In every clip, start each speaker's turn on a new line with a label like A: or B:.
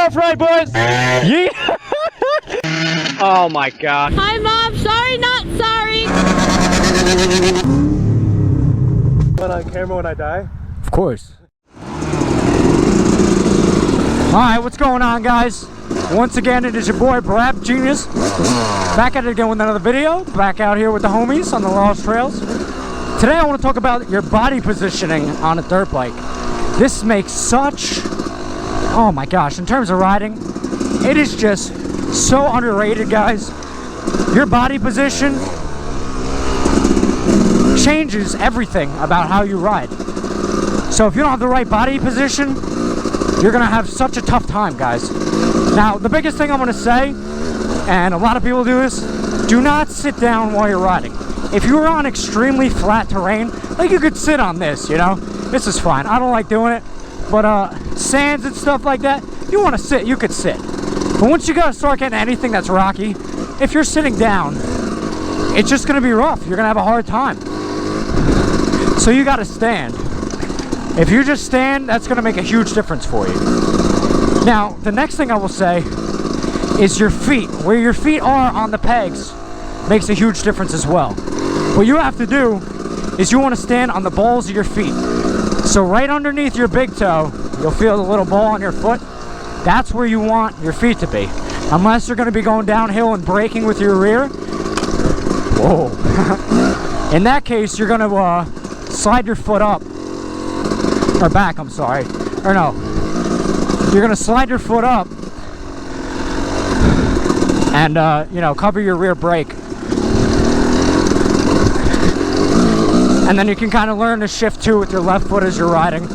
A: off-road, boys. Yeah. Oh my God.
B: Hi, Mom. Sorry, not sorry.
C: Went on camera when I die?
A: Of course. Alright, what's going on, guys? Once again, it is your boy, Brap Genius. Back at it again with another video. Back out here with the homies on the Lost Trails. Today I want to talk about your body positioning on a dirt bike. This makes such... oh my gosh, in terms of riding, it is just so underrated, guys. Your body position changes everything about how you ride. So if you don't have the right body position, you're gonna have such a tough time, guys. Now, the biggest thing I'm gonna say, and a lot of people do this, do not sit down while you're riding. If you're on extremely flat terrain, like you could sit on this, you know, this is fine. I don't like doing it, but sands and stuff like that, you want to sit, you could sit. But once you gotta start getting anything that's rocky, if you're sitting down, it's just gonna be rough. You're gonna have a hard time. So you gotta stand. If you just stand, that's gonna make a huge difference for you. Now, the next thing I will say is your feet. Where your feet are on the pegs makes a huge difference as well. What you have to do is you want to stand on the balls of your feet. So right underneath your big toe, you'll feel the little ball on your foot. That's where you want your feet to be. Unless you're going to be going downhill and braking with your rear. Whoa. In that case, you're going to slide your foot up. Or back, I'm sorry. Or no. You're going to slide your foot up. And, you know, cover your rear brake. And then you can kind of learn to shift too with your left foot as you're riding.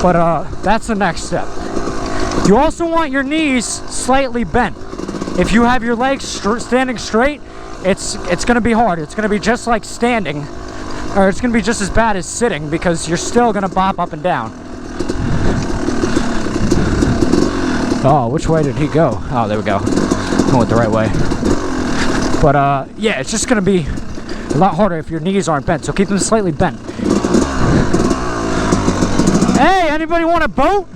A: But that's the next step. You also want your knees slightly bent. If you have your legs standing straight, it's going to be hard. It's going to be just like standing, or it's going to be just as bad as sitting, because you're still going to bop up and down. Oh, which way did he go? Oh, there we go. I went the right way. But yeah, it's just going to be a lot harder if your knees aren't bent, so keep them slightly bent. Hey, anybody want a boat?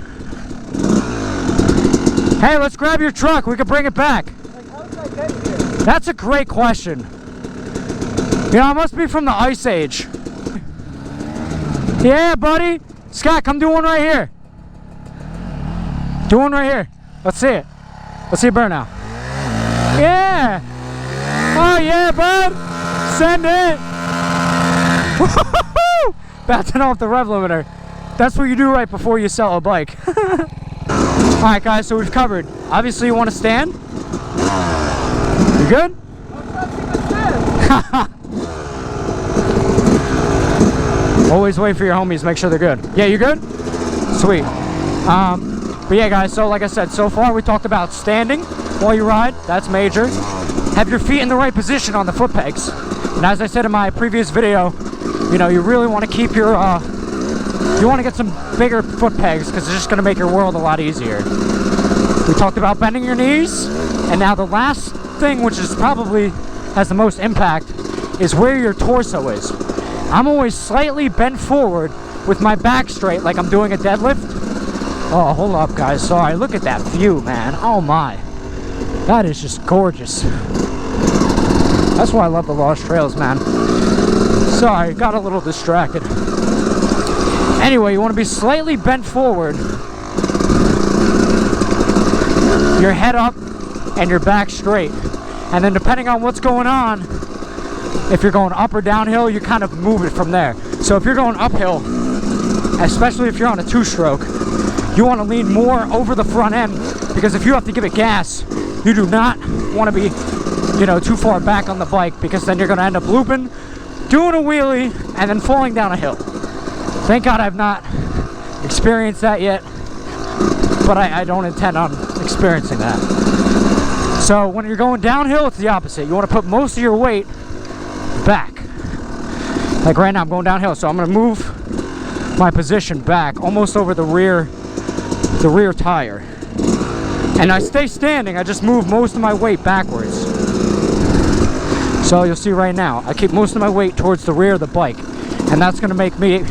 A: Hey, let's grab your truck. We can bring it back.
C: Like, how did I get here?
A: That's a great question. You know, it must be from the Ice Age. Yeah, buddy. Scott, come do one right here. Do one right here. Let's see it. Let's see it burn now. Yeah. Oh, yeah, bud. Send it. Woo-hoo-hoo! Bouncing off the rev limiter. That's what you do right before you sell a bike. Alright, guys, so we've covered. Obviously, you want to stand. You good? Always wait for your homies, make sure they're good. Yeah, you good? Sweet. But yeah, guys, so like I said, so far we talked about standing while you ride. That's major. Have your feet in the right position on the foot pegs. And as I said in my previous video, you know, you really want to keep your, you want to get some bigger foot pegs, because it's just going to make your world a lot easier. We talked about bending your knees, and now the last thing, which is probably has the most impact, is where your torso is. I'm always slightly bent forward with my back straight, like I'm doing a deadlift. Oh, hold up, guys. Sorry, look at that view, man. Oh my. That is just gorgeous. That's why I love the Lost Trails, man. Sorry, got a little distracted. Anyway, you want to be slightly bent forward. Your head up and your back straight. And then depending on what's going on, if you're going up or downhill, you kind of move it from there. So if you're going uphill, especially if you're on a two-stroke, you want to lean more over the front end, because if you have to give it gas, you do not want to be, you know, too far back on the bike, because then you're going to end up looping, doing a wheelie, and then falling down a hill. Thank God I've not experienced that yet, but I don't intend on experiencing that. So when you're going downhill, it's the opposite. You want to put most of your weight back. Like right now, I'm going downhill, so I'm going to move my position back almost over the rear tire. And I stay standing, I just move most of my weight backwards. So you'll see right now, I keep most of my weight towards the rear of the bike. And that's going to make me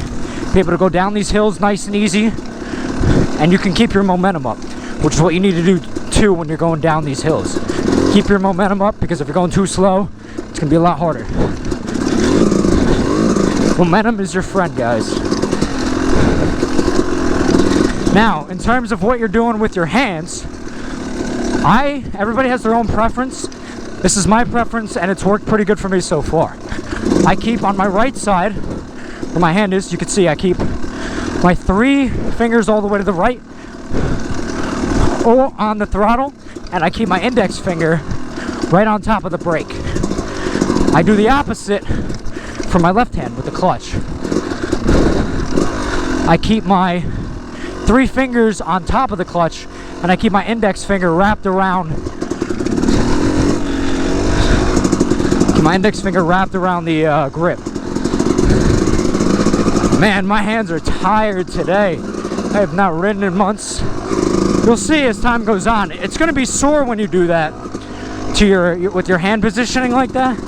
A: be able to go down these hills nice and easy. And you can keep your momentum up. which is what you need to do too when you're going down these hills. Keep your momentum up, because if you're going too slow, it's gonna be a lot harder. Momentum is your friend, guys. Now, in terms of what you're doing with your hands, everybody has their own preference. This is my preference, and it's worked pretty good for me so far. I keep on my right side, where my hand is, you can see I keep my 3 fingers all the way to the right or on the throttle, and I keep my index finger right on top of the brake. I do the opposite for my left hand with the clutch. I keep my 3 fingers on top of the clutch, and I keep my index finger wrapped around the grip. Man, my hands are tired today. I have not ridden in months. You'll see as time goes on. It's going to be sore when you do that with your hand positioning like that,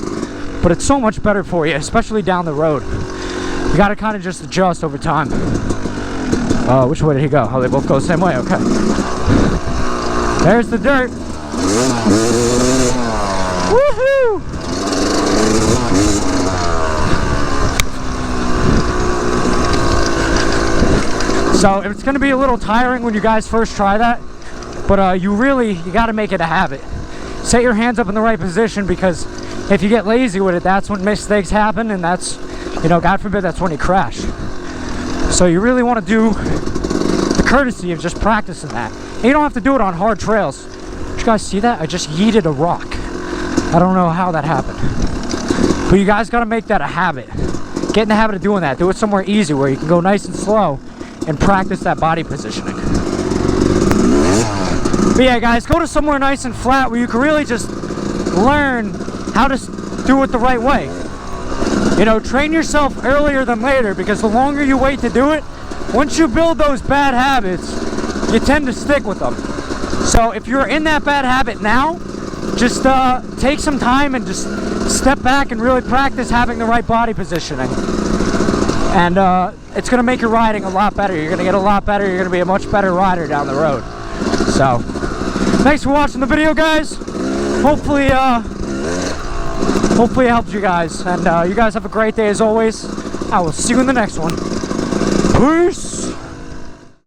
A: but it's so much better for you, especially down the road. You got to kind of just adjust over time. Which way did he go? Oh, they both go the same way. Okay. There's the dirt. Woohoo! So it's going to be a little tiring when you guys first try that, but you got to make it a habit. Set your hands up in the right position, because if you get lazy with it, that's when mistakes happen, and that's, God forbid, that's when you crash. So you really want to do the courtesy of just practicing that. And you don't have to do it on hard trails. Did you guys see that? I just yeeted a rock. I don't know how that happened. But you guys got to make that a habit. Get in the habit of doing that. Do it somewhere easy where you can go nice and slow and practice that body positioning. But yeah, guys, go to somewhere nice and flat where you can really just learn how to do it the right way. Train yourself earlier than later, because the longer you wait to do it, once you build those bad habits, you tend to stick with them. So if you're in that bad habit now, just take some time and just step back and really practice having the right body positioning. And it's going to make your riding a lot better. You're going to get a lot better. You're going to be a much better rider down the road. So, thanks for watching the video, guys. Hopefully it helped you guys. And you guys have a great day as always. I will see you in the next one. Peace!